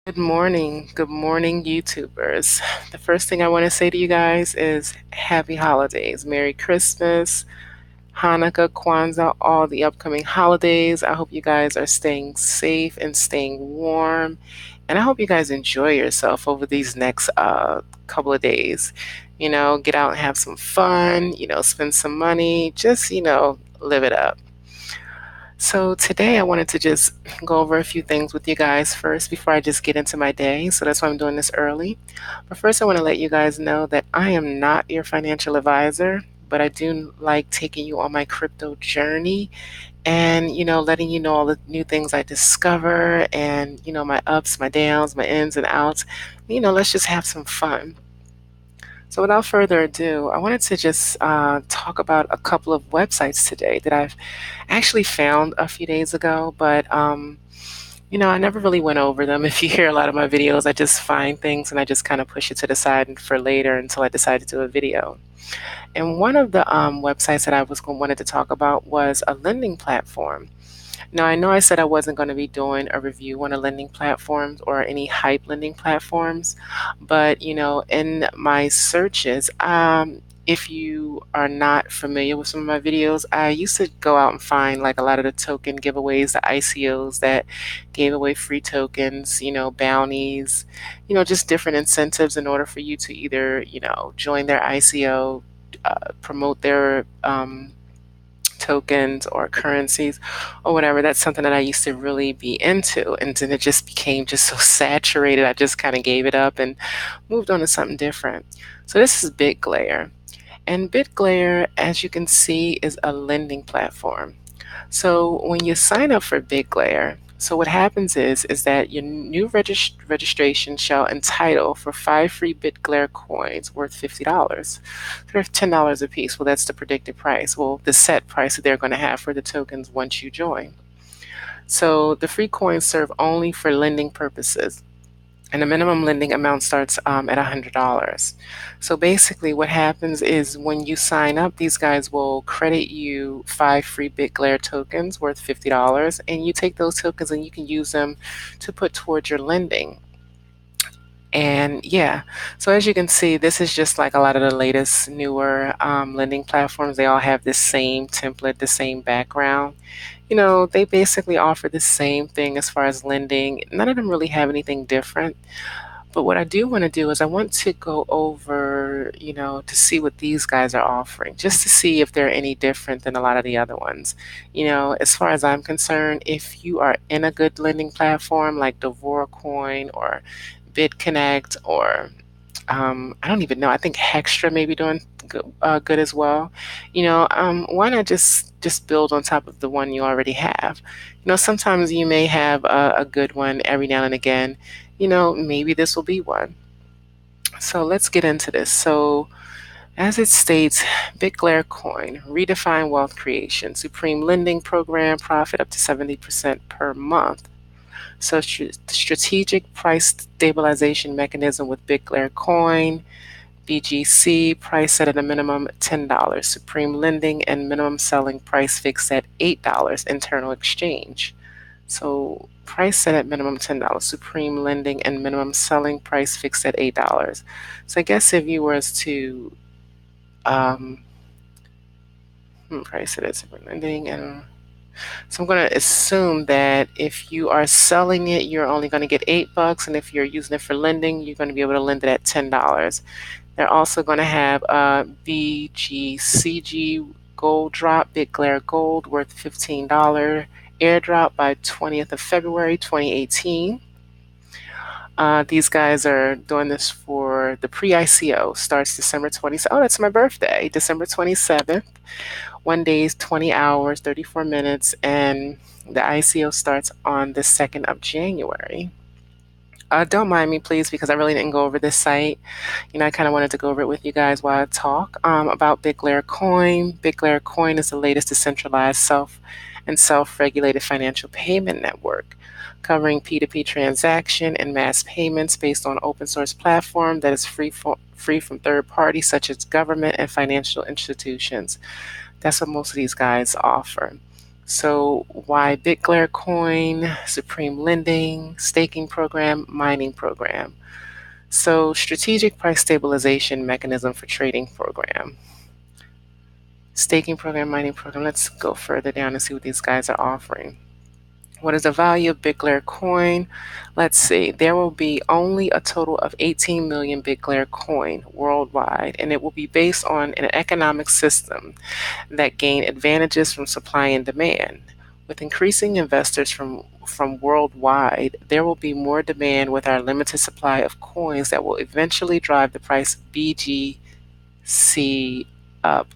Good morning, YouTubers. The first thing I want to say to you guys is happy holidays. Merry Christmas, Hanukkah, Kwanzaa, all the upcoming holidays. I hope you guys are staying safe and staying warm. And I hope you guys enjoy yourself over these next couple of days. Get out and have some fun, spend some money, just, live it up. So today I wanted to just go over a few things with you guys first before I just get into my day. So that's why I'm doing this early. But first I want to let you guys know that I am not your financial advisor, but I do like taking you on my crypto journey and, letting you know all the new things I discover and, my ups, my downs, my ins and outs. Let's just have some fun. So, without further ado, I wanted to just talk about a couple of websites today that I've actually found a few days ago, but I never really went over them. If you hear a lot of my videos, I just find things and I just kind of push it to the side for later until I decide to do a video. And one of the websites that wanted to talk about was a lending platform. Now, I know I said I wasn't going to be doing a review on a lending platforms or any hype lending platforms, but in my searches, if you are not familiar with some of my videos, I used to go out and find like a lot of the token giveaways, the ICOs that gave away free tokens, bounties, just different incentives in order for you to either, join their ICO, promote their tokens or currencies or whatever. That's something that I used to really be into. And then it just became just so saturated. I just kind of gave it up and moved on to something different. So this is Bitglare. And Bitglare, as you can see, is a lending platform. So when you sign up for Bitglare, so what happens is that your new registration shall entitle for 5 free Bitglare coins worth $50. They're $10 a piece. Well, that's the predicted price. Well, the set price that they're going to have for the tokens once you join. So the free coins serve only for lending purposes. And the minimum lending amount starts at $100. So basically, what happens is when you sign up, these guys will credit you 5 free Bitglare tokens worth $50, and you take those tokens and you can use them to put towards your lending. And yeah, so as you can see, this is just like a lot of the latest, newer lending platforms. They all have this same template, the same background. They basically offer the same thing as far as lending. None of them really have anything different. But what I do want to do is I want to go over, to see what these guys are offering, just to see if they're any different than a lot of the other ones. As far as I'm concerned, if you are in a good lending platform like Coin or BitConnect or I don't even know. I think Hextra may be doing good as well. Why not just build on top of the one you already have? Sometimes you may have a good one every now and again. Maybe this will be one. So let's get into this. So as it states, Bitglare Coin, redefine wealth creation, supreme lending program, profit up to 70% per month. So strategic price stabilization mechanism with Bitglare Coin, BGC, price set at a minimum $10, supreme lending and minimum selling price fixed at $8, internal exchange. So price set at minimum $10, supreme lending and minimum selling price fixed at $8. So I guess if you was to um, price it at supreme lending and so I'm going to assume that if you are selling it, you're only going to get $8, and if you're using it for lending, you're going to be able to lend it at $10. They're also going to have a BGCG Gold Drop, Bitglare Gold, worth $15 airdrop by 20th of February 2018. These guys are doing this for the pre-ICO, starts December 27th. Oh, that's my birthday, December 27th. 1 day, 20 hours, 34 minutes, and the ICO starts on the 2nd of January. Don't mind me, please, because I really didn't go over this site. I kind of wanted to go over it with you guys while I talk about Bitglare Coin. Bitglare Coin is the latest decentralized self-regulated financial payment network covering P2P transaction and mass payments based on open source platform that is free from third parties such as government and financial institutions. That's what most of these guys offer. So why Bitglare coin, supreme lending, staking program, mining program? So strategic price stabilization mechanism for trading program. Staking program, mining program. Let's go further down and see what these guys are offering. What is the value of Bitglare coin? Let's see. There will be only a total of 18 million Bitglare coin worldwide, and it will be based on an economic system that gain advantages from supply and demand. With increasing investors from worldwide, there will be more demand with our limited supply of coins that will eventually drive the price of BGC up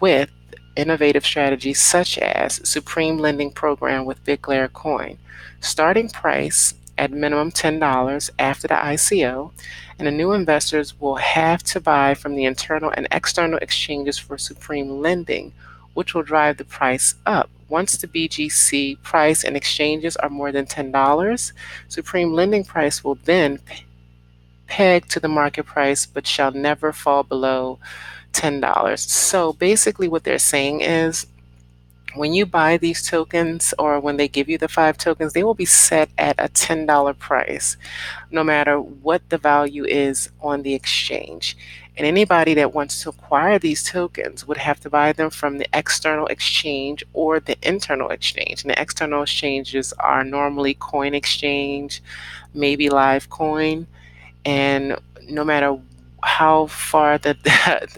with innovative strategies such as Supreme Lending Program with Bitglare Coin, starting price at minimum $10 after the ICO, and the new investors will have to buy from the internal and external exchanges for Supreme Lending, which will drive the price up. Once the BGC price and exchanges are more than $10, Supreme Lending price will then peg to the market price but shall never fall below $10. So basically, what they're saying is when you buy these tokens or when they give you the 5 tokens, they will be set at a $10 price, no matter what the value is on the exchange. And anybody that wants to acquire these tokens would have to buy them from the external exchange or the internal exchange. And the external exchanges are normally Coin Exchange, maybe Live Coin, and no matter how far that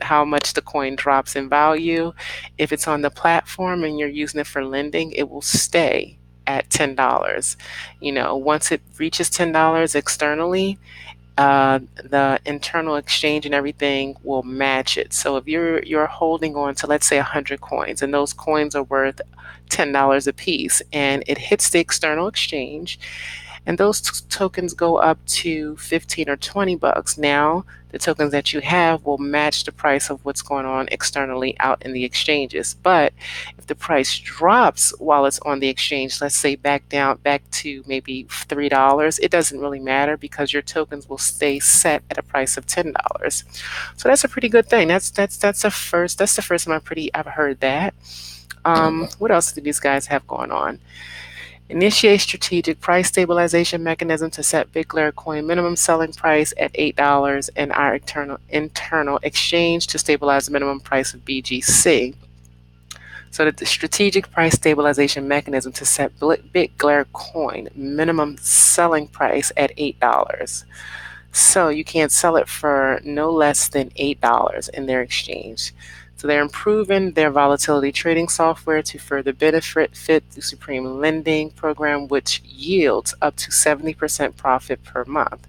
how much the coin drops in value, if it's on the platform and you're using it for lending, it will stay at $10. Once it reaches $10 externally, the internal exchange and everything will match it. So if you're holding on to, let's say, 100 coins, and those coins are worth $10 a piece, and it hits the external exchange, and those tokens go up to 15 or 20 bucks. Now, the tokens that you have will match the price of what's going on externally out in the exchanges. But if the price drops while it's on the exchange, let's say back to maybe $3, it doesn't really matter because your tokens will stay set at a price of $10. So that's a pretty good thing. That's the first time I've heard that. What else do these guys have going on? Initiate strategic price stabilization mechanism to set Bitglare coin minimum selling price at $8 and our internal exchange to stabilize the minimum price of BGC. So that the strategic price stabilization mechanism to set Bitglare coin minimum selling price at $8. So you can't sell it for no less than $8 in their exchange. So they're improving their volatility trading software to further benefit the Supreme Lending program, which yields up to 70% profit per month.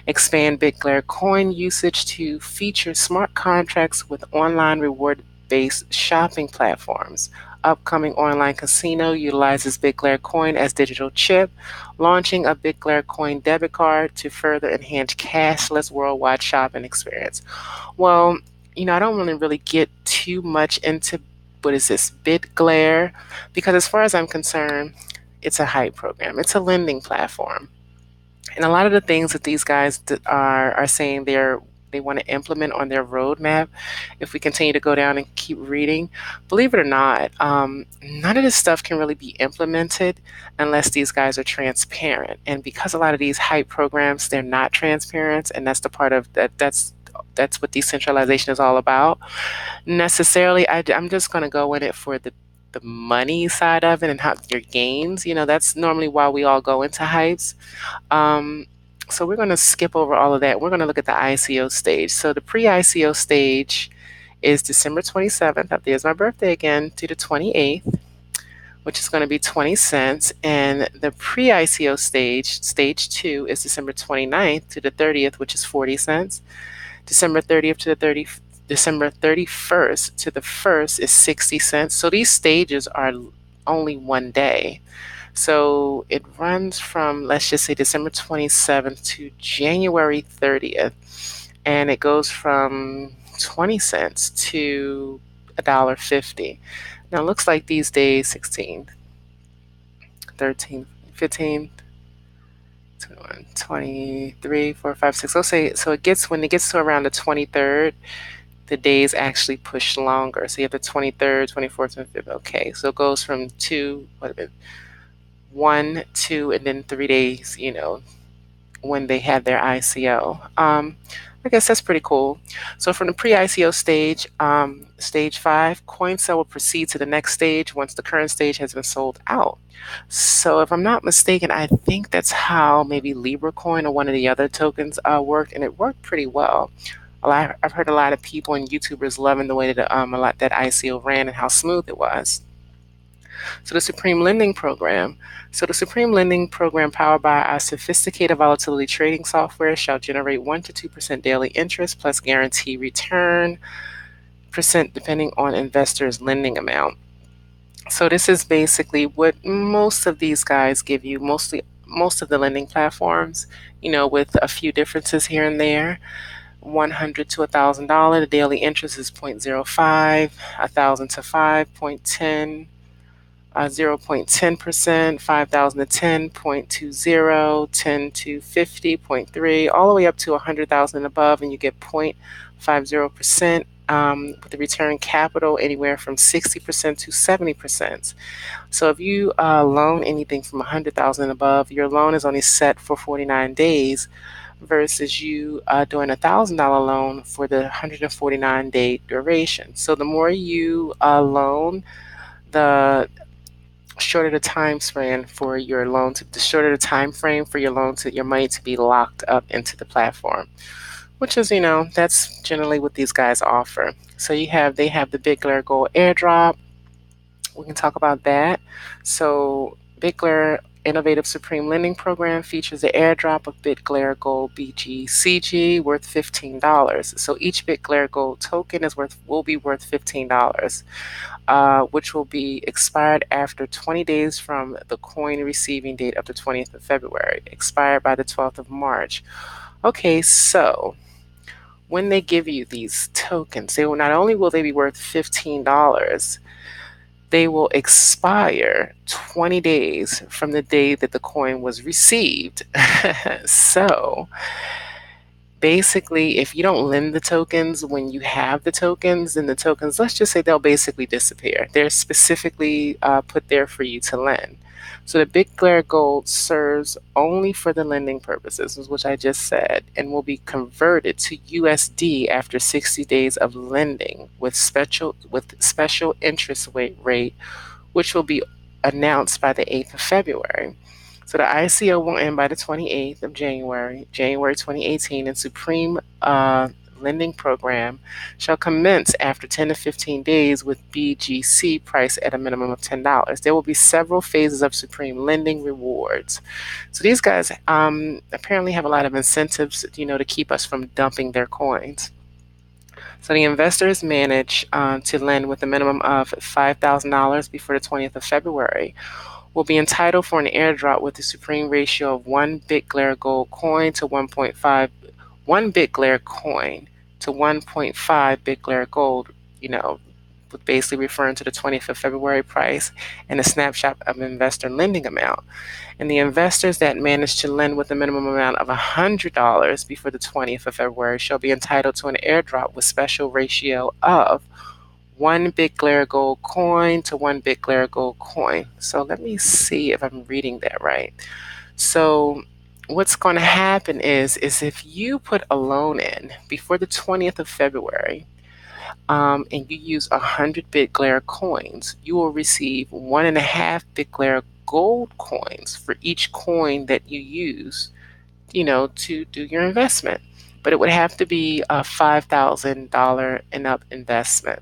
Expand Bitglare coin usage to feature smart contracts with online reward-based shopping platforms. Upcoming online casino utilizes Bitglare coin as digital chip, launching a Bitglare coin debit card to further enhance cashless worldwide shopping experience. Well, I don't really get too much into what is this Bitglare, because as far as I'm concerned, it's a hype program. It's a lending platform. And a lot of the things that these guys are saying they want to implement on their roadmap, if we continue to go down and keep reading, believe it or not, none of this stuff can really be implemented unless these guys are transparent. And because a lot of these hype programs, they're not transparent, and that's the part of that. That's what decentralization is all about. Necessarily, I'm just going to go in it for the money side of it and how your gains. That's normally why we all go into hypes. So we're going to skip over all of that. We're going to look at the ICO stage. So the pre-ICO stage is December 27th. There's my birthday again, to the 28th, which is going to be 20 cents. And the pre-ICO stage 2, is December 29th to the 30th, which is 40 cents. December 30th to the 30th. December 31st to the 1st is 60 cents. So these stages are only one day. So it runs from, let's just say, December 27th to January 30th. And it goes from 20 cents to $1.50. Now it looks like these days 16, 13, 15, 21, 23, 4, 5, 6. Let's say, so when it gets to around the 23rd, the days actually push longer. So you have the 23rd, 24th, 25th. Okay, so it goes from 1, 2, and then 3 days, when they had their ICO. I guess that's pretty cool. So from the pre-ICO stage, stage 5, coin sale will proceed to the next stage once the current stage has been sold out. So if I'm not mistaken, I think that's how maybe Libra coin or one of the other tokens worked, and it worked pretty well. I've heard a lot of people and YouTubers loving the way that that ICO ran and how smooth it was. So the Supreme Lending Program. So the Supreme Lending Program, powered by our sophisticated volatility trading software, shall generate 1 to 2% daily interest plus guarantee return percent depending on investors' lending amount. So this is basically what most of these guys give you, most of the lending platforms, with a few differences here and there. $100 to $1,000, the daily interest is 0.05, $1,000 to 5.10, 0.10%, 5,000 to 10.20, 10 to 50.3, all the way up to 100,000 and above, and you get 0.50%, with the return capital anywhere from 60% to 70%. So if you loan anything from 100,000 and above, your loan is only set for 49 days versus you doing $1,000 loan for the 149-day duration. So the more you loan, the shorter the time span for your loan to the shorter the time frame for your loan to your money to be locked up into the platform, which is that's generally what these guys offer. So they have the Bitglare Gold airdrop. We can talk about that. So Bitglare Innovative Supreme Lending Program features the airdrop of Bitglare Gold BGCG worth $15. So each Bitglare Gold token will be worth $15. Which will be expired after 20 days from the coin receiving date of the 20th of February, expired by the 12th of March. Okay, so when they give you these tokens, not only will they be worth $15, they will expire 20 days from the day that the coin was received. So basically, if you don't lend the tokens when you have the tokens, then the tokens, let's just say they'll basically disappear. They're specifically put there for you to lend. So the Bitglare Gold serves only for the lending purposes, which I just said, and will be converted to USD after 60 days of lending with special interest rate, which will be announced by the 8th of February. So the ICO will end by the 28th of January 2018, and Supreme Lending Program shall commence after 10 to 15 days with BGC price at a minimum of $10. There will be several phases of Supreme Lending rewards. So these guys apparently have a lot of incentives, to keep us from dumping their coins. So the investors manage to lend with a minimum of $5,000 before the 20th of February will be entitled for an airdrop with a supreme ratio of 1 Bitglare Gold coin to 1.5 Bitglare coin to 1.5 Bitglare Gold, basically referring to the 20th of February price and a snapshot of investor lending amount. And the investors that manage to lend with a minimum amount of $100 before the 20th of February shall be entitled to an airdrop with special ratio of 1 Bitglare Gold coin to 1 Bitglare Gold coin. So let me see if I'm reading that right. So what's going to happen is if you put a loan in before the 20th of February, and you use 100 Bitglare coins, you will receive 1.5 Bitglare Gold coins for each coin that you use, to do your investment. But it would have to be a $5,000 and up investment.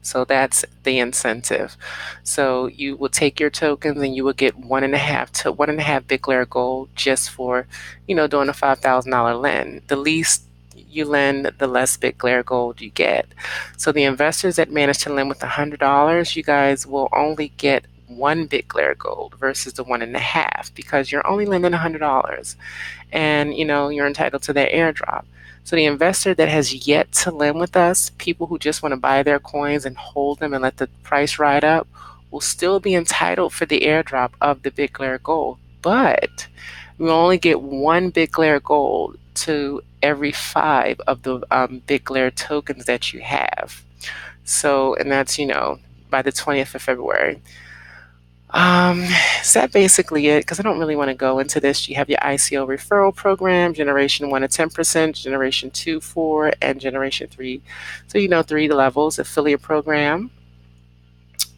So that's the incentive. So you will take your tokens and you will get 1.5 Bitglare Gold just for, doing a $5,000 lend. The least you lend, the less Bitglare Gold you get. So the investors that manage to lend with $100, you guys will only get 1 Bitglare Gold versus the 1.5 because you're only lending $100, and you're entitled to that airdrop. So the investor that has yet to lend with us, people who just want to buy their coins and hold them and let the price ride up, will still be entitled for the airdrop of the Bitglare Gold. But we only get 1 Bitglare Gold to every 5 of the Bitglare tokens that you have. So, and that's, by the 20th of February. Is that basically it? Because I don't really want to go into this. You have your ICO referral program, Generation 1 at 10%, Generation 2, 4, and Generation 3. So, 3 levels, affiliate program,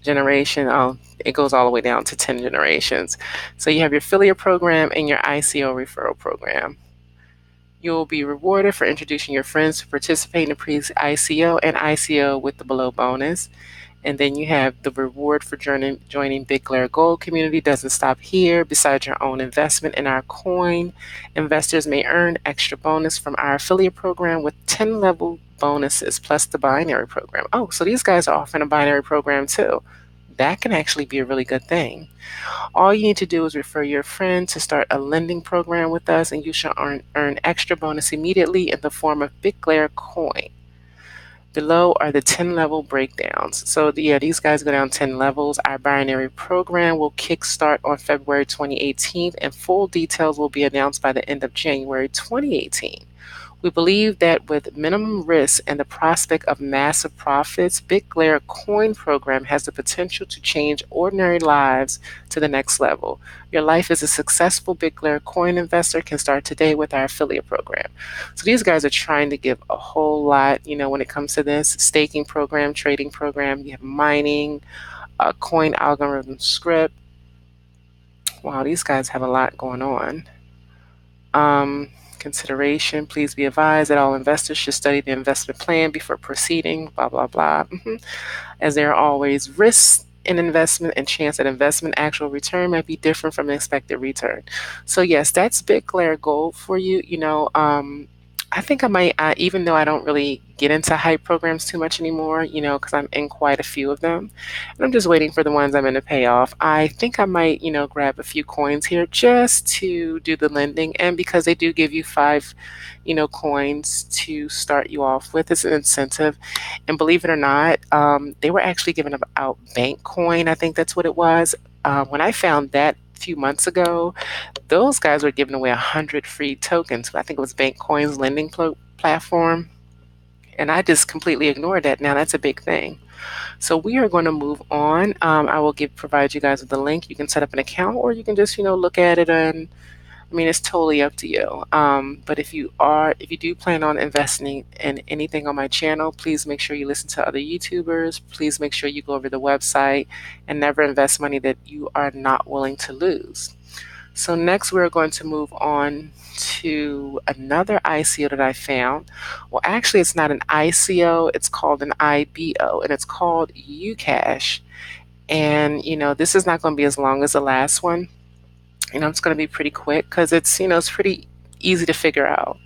generation, it goes all the way down to 10 generations. So you have your affiliate program and your ICO referral program. You'll be rewarded for introducing your friends to participate in the pre-ICO and ICO with the below bonus. And then you have the reward for joining Bitglare Gold community doesn't stop here. Besides your own investment in our coin, investors may earn extra bonus from our affiliate program with 10 level bonuses plus the binary program. Oh, so these guys are offering a binary program too. That can actually be a really good thing. All you need to do is refer your friend to start a lending program with us, and you shall earn extra bonus immediately in the form of Bitglare coin. Below are the 10 level breakdowns. So, these guys go down 10 levels. Our binary program will kickstart on February 2018, and full details will be announced by the end of January 2018. We believe that with minimum risk and the prospect of massive profits, Bitglare Coin Program has the potential to change ordinary lives to the next level. Your life as a successful Bitglare Coin investor can start today with our affiliate program. So these guys are trying to give a whole lot, when it comes to this staking program, trading program. You have mining, coin algorithm script. Wow, these guys have a lot going on. Consideration, please be advised that all investors should study the investment plan before proceeding, blah, blah, blah. As there are always risks in investment and chance that investment actual return might be different from the expected return. So yes, that's Bitglare Gold for you. I think I might, even though I don't really get into hype programs too much anymore, because I'm in quite a few of them, and I'm just waiting for the ones I'm going to pay off. I think I might, grab a few coins here just to do the lending, and because they do give you 5, coins to start you off with as an incentive. And believe it or not, they were actually giving out bank coin. I think that's what it was. When I found that a few months ago, those guys were giving away 100 free tokens. I think it was Bankcoin's lending platform. And I just completely ignored that. Now that's a big thing. So we are going to move on. I will provide you guys with the link. You can set up an account, or you can just, look at it, and it's totally up to you. But if you do plan on investing in anything on my channel, please make sure you listen to other YouTubers. Please make sure you go over the website and never invest money that you are not willing to lose. So next we're going to move on to another ICO that I found. Well, actually it's not an ICO, it's called an IBO, and it's called U.Cash. And, this is not going to be as long as the last one. It's going to be pretty quick because it's pretty easy to figure out.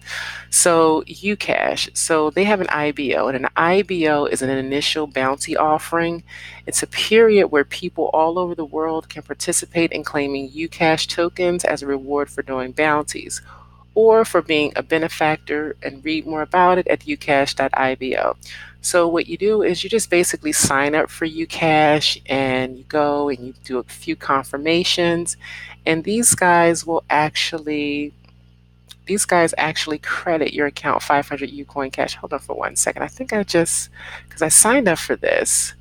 So U.Cash, so they have an IBO, and an IBO is an initial bounty offering. It's a period where people all over the world can participate in claiming U.Cash tokens as a reward for doing bounties or for being a benefactor, and read more about it at ucash.ibo. So what you do is you just basically sign up for U.Cash, and you go and you do a few confirmations, and these guys actually credit your account 500 Ucoin Cash. Hold on for 1 second. I think because I signed up for this.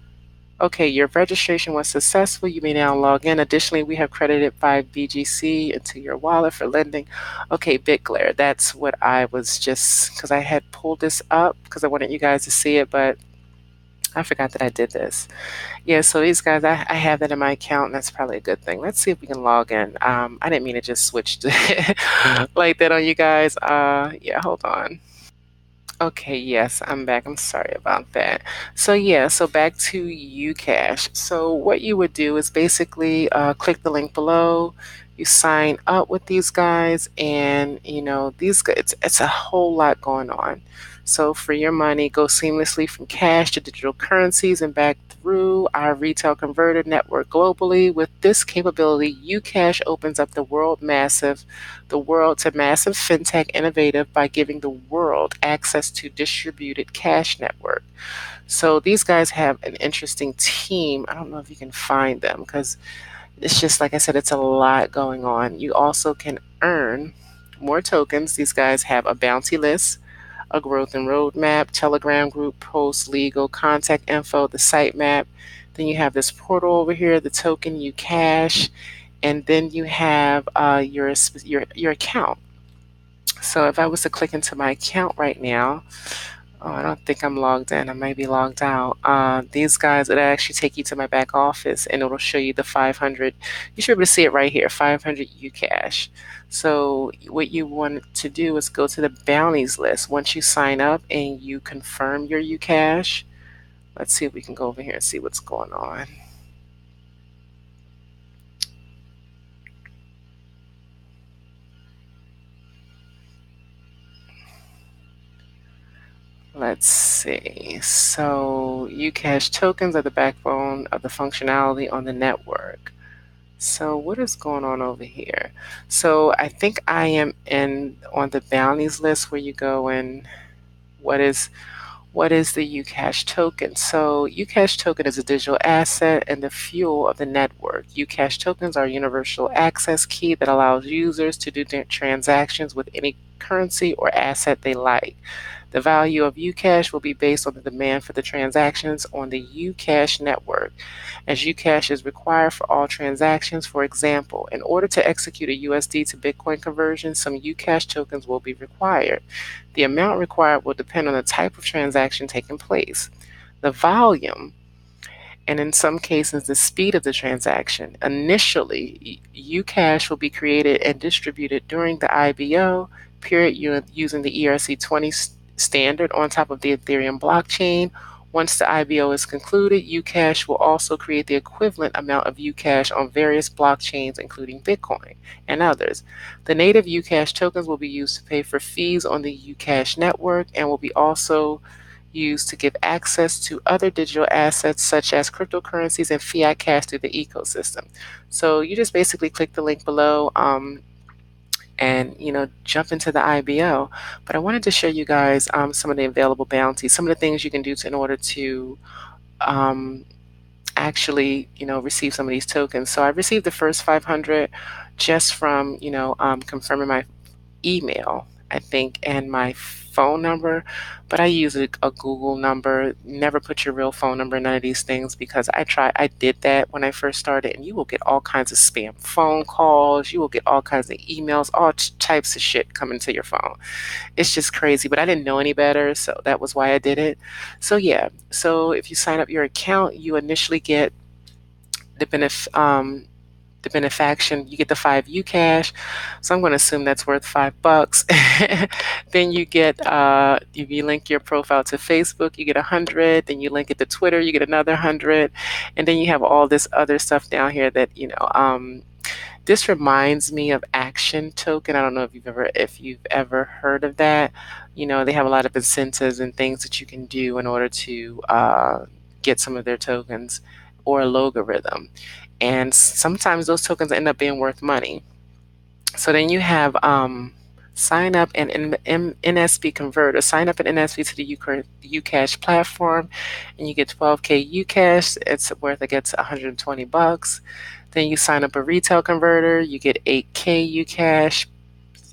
Okay, your registration was successful. You may now log in. Additionally, we have credited 5 BGC into your wallet for lending. Okay, Bitglare. That's what I was because I had pulled this up because I wanted you guys to see it, but I forgot that I did this. Yeah, so these guys, I have that in my account, and that's probably a good thing. Let's see if we can log in. I didn't mean to just switch like that on you guys. Yeah, hold on. Okay, yes, I'm back. I'm sorry about that. So yeah, so back to U.Cash. So what you would do is basically click the link below. You sign up with these guys, and these guys, it's a whole lot going on. So for your money, go seamlessly from cash to digital currencies and back through our retail converter network globally. With this capability, U.Cash opens up the world to massive fintech innovative by giving the world access to distributed cash network. So these guys have an interesting team. I don't know if you can find them because it's just, like I said, it's a lot going on. You also can earn more tokens. These guys have a bounty list, a growth and roadmap, Telegram group, post, legal, contact info, the sitemap. Then you have this portal over here, the token U.Cash, and then you have your account. So if I was to click into my account right now, oh, I don't think I'm logged in. I might be logged out. These guys, it'll actually take you to my back office and it'll show you the 500. You should be able to see it right here, 500 U.Cash. So what you want to do is go to the bounties list. Once you sign up and you confirm your U.Cash, let's see if we can go over here and see what's going on. Let's see. So U.Cash tokens are the backbone of the functionality on the network. So what is going on over here? So I think I am in on the bounties list where you go and what is the U.Cash token? So U.Cash token is a digital asset and the fuel of the network. U.Cash tokens are a universal access key that allows users to do transactions with any currency or asset they like. The value of U.Cash will be based on the demand for the transactions on the U.Cash network, as U.Cash is required for all transactions. For example, in order to execute a USD to Bitcoin conversion, some U.Cash tokens will be required. The amount required will depend on the type of transaction taking place, the volume, and in some cases, the speed of the transaction. Initially, U.Cash will be created and distributed during the IBO period using the ERC20 standard on top of the Ethereum blockchain. Once the IBO is concluded, U.Cash will also create the equivalent amount of U.Cash on various blockchains, including Bitcoin and others. The native U.Cash tokens will be used to pay for fees on the U.Cash network and will be also used to give access to other digital assets such as cryptocurrencies and fiat cash through the ecosystem. So you just basically click the link below and jump into the IBO. But I wanted to show you guys some of the available bounties, some of the things you can do in order to um, actually receive some of these tokens. So I received the first 500 just from confirming my email, I think, and my phone number, but I use a Google number. Never put your real phone number in none of these things because I did that when I first started, and you will get all kinds of spam phone calls, you will get all kinds of emails, all types of shit coming to your phone. It's just crazy, but I didn't know any better, so that was why I did it. So yeah, so if you sign up your account, you initially get the benefaction, you get the 5 U.Cash. So I'm going to assume that's worth $5. Then you get, if you link your profile to Facebook, you get 100. Then you link it to Twitter, you get another 100. And then you have all this other stuff down here that, this reminds me of Action Token. I don't know if you've ever heard of that. They have a lot of incentives and things that you can do in order to get some of their tokens or a logarithm. And sometimes those tokens end up being worth money. So then you have sign up and NSB converter. Sign up an NSB to the U.Cash platform, and you get 12K U.Cash. It's worth, I guess, $120. Then you sign up a retail converter. You get 8K U.Cash,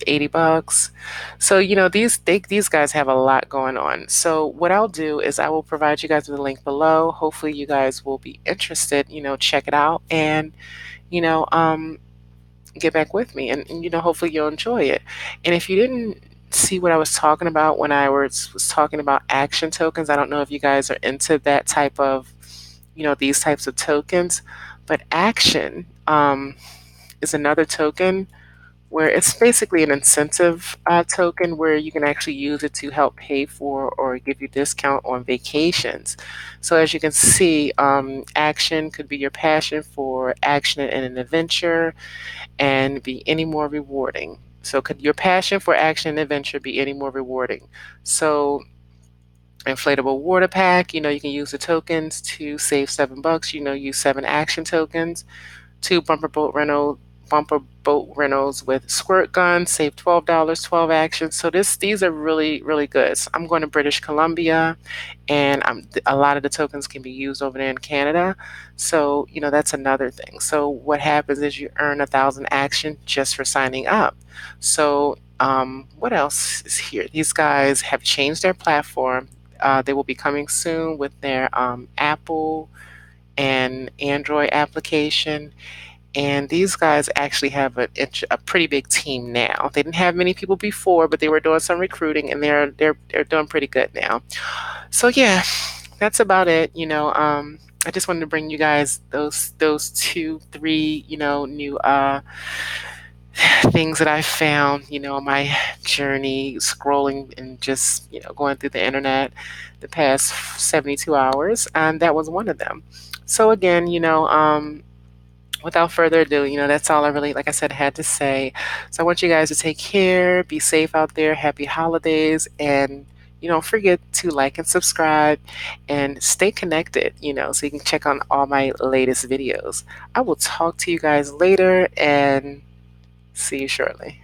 $80. So these guys have a lot going on. So what I'll do is I will provide you guys with a link below. Hopefully you guys will be interested. Check it out and you know get back with me, and hopefully you'll enjoy it. And if you didn't see what I was talking about when I was talking about action tokens, I don't know if you guys are into that type of these types of tokens, but action is another token where it's basically an incentive token where you can actually use it to help pay for or give you discount on vacations. So as you can see, action could be your passion for action and an adventure and be any more rewarding. So could your passion for action and adventure be any more rewarding? So inflatable water pack, you can use the tokens to save $7. Use 7 action tokens. 2 bumper boat rentals with squirt guns, save $12, 12 actions. So these are really, really good. So I'm going to British Columbia, and a lot of the tokens can be used over there in Canada. So, that's another thing. So what happens is you earn 1,000 action just for signing up. So What else is here? These guys have changed their platform. They will be coming soon with their Apple and Android application. And these guys actually have a pretty big team now. They didn't have many people before, but they were doing some recruiting, and they're doing pretty good now. So yeah, that's about it. I just wanted to bring you guys those two, three, new things that I found, on my journey scrolling and just, going through the internet the past 72 hours. And that was one of them. So again, without further ado, that's all I really, like I said, had to say. So I want you guys to take care, be safe out there, happy holidays, and don't forget to like and subscribe and stay connected, so you can check on all my latest videos. I will talk to you guys later and see you shortly.